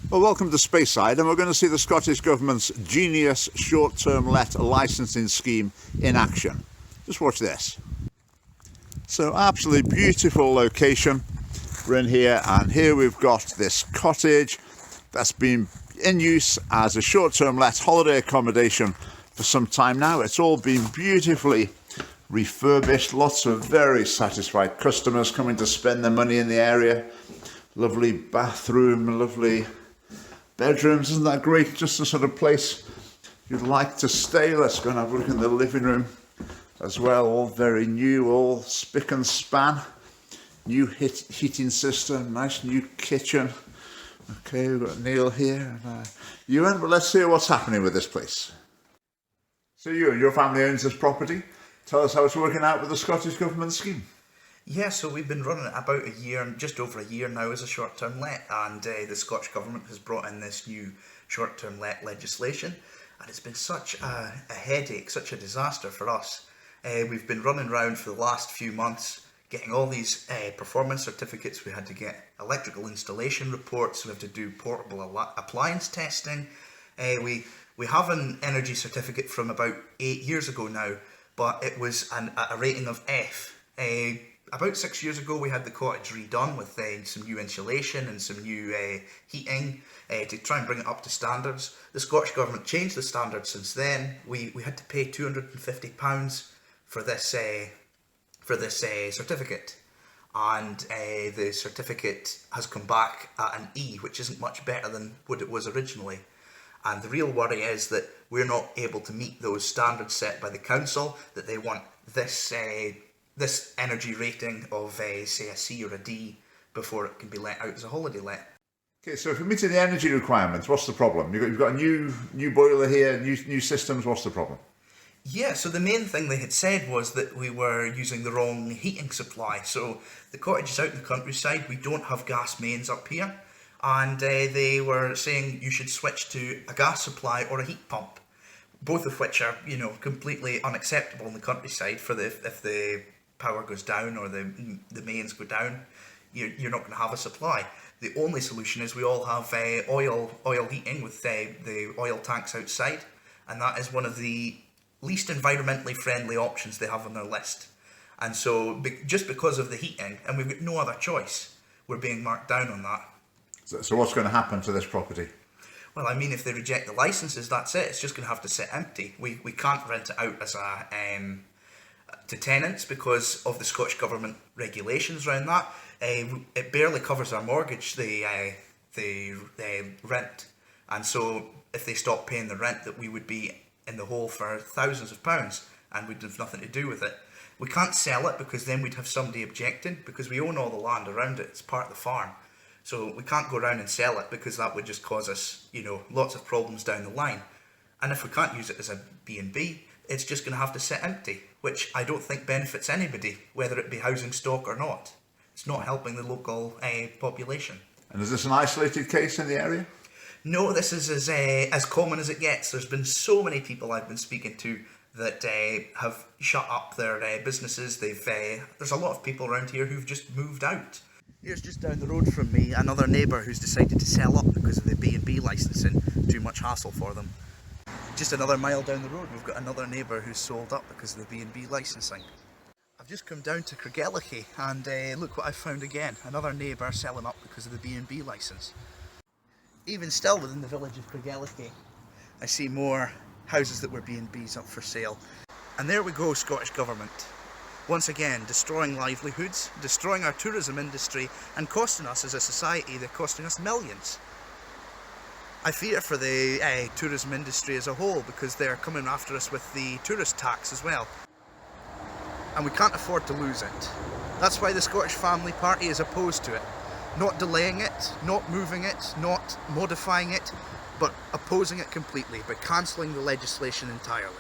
Well, welcome to Speyside, and we're going to see the Scottish Government's genius short-term let licensing scheme in action. Just watch this. So, absolutely beautiful location. We're in here, and here we've got this cottage that's been in use as a short-term let holiday accommodation for some time now. It's all been beautifully refurbished, lots of very satisfied customers coming to spend their money in the area. Lovely bathroom, lovely bedrooms. Isn't that great? Just the sort of place you'd like to stay. Let's go and have a look in the living room as well. All very new, all spick and span. New heating system, nice new kitchen. Okay, we've got Neil here and Ewan, but let's see what's happening with this place. So Ewan, your family owns this property. Tell us how it's working out with the Scottish Government scheme. Yeah, so we've been running it about a year, just over a year now as a short-term let, and the Scottish Government has brought in this new short-term let legislation, and it's been such a headache, such a disaster for us. We've been running around for the last few months, getting all these performance certificates. We had to get electrical installation reports, we have to do portable appliance testing. We have an energy certificate from about 8 years ago now, but it was a rating of F. About 6 years ago we had the cottage redone with some new insulation and some new heating to try and bring it up to standards. The Scottish Government changed the standards since then. We had to pay £250 for this certificate, and the certificate has come back at an E, which isn't much better than what it was originally. And the real worry is that we're not able to meet those standards set by the council, that they want this energy rating of say a C or a D before it can be let out as a holiday let. Okay, so if you're meeting the energy requirements, what's the problem? You've got a new boiler here, new systems. What's the problem? Yeah, so the main thing they had said was that we were using the wrong heating supply. So the cottage is out in the countryside, we don't have gas mains up here, and they were saying you should switch to a gas supply or a heat pump, both of which are, completely unacceptable in the countryside. If the power goes down or the mains go down, you're not going to have a supply. The only solution is we all have oil heating with the oil tanks outside, and that is one of the least environmentally friendly options they have on their list. And so just because of the heating, and we've got no other choice, we're being marked down on that. So what's going to happen to this property? Well, I mean, if they reject the licenses, that's it. It's just going to have to sit empty. We can't rent it out as to tenants because of the Scottish Government regulations around that. It barely covers our mortgage, the rent, and so if they stop paying the rent, that we would be in the hole for thousands of pounds, and we'd have nothing to do with it. We can't sell it because then we'd have somebody objecting, because we own all the land around it. It's part of the farm, so we can't go around and sell it because that would just cause us, lots of problems down the line. And if we can't use it as a B&B, it's just going to have to sit empty, which I don't think benefits anybody, whether it be housing stock or not. It's not helping the local population. And is this an isolated case in the area? No, this is as common as it gets. There's been so many people I've been speaking to that have shut up their businesses. There's a lot of people around here who've just moved out. Here's just down the road from me another neighbour who's decided to sell up because of the B&B licensing. Too much hassle for them. Just another mile down the road, we've got another neighbour who's sold up because of the B&B licensing. I've just come down to Craigellachie and look what I found again. Another neighbour selling up because of the B&B licence. Even still within the village of Craigellachie, I see more houses that were B&Bs up for sale. And there we go, Scottish Government. Once again, destroying livelihoods, destroying our tourism industry, and costing us as a society, they're costing us millions. I fear for the tourism industry as a whole, because they're coming after us with the tourist tax as well. And we can't afford to lose it. That's why the Scottish Family Party is opposed to it. Not delaying it, not moving it, not modifying it, but opposing it completely by cancelling the legislation entirely.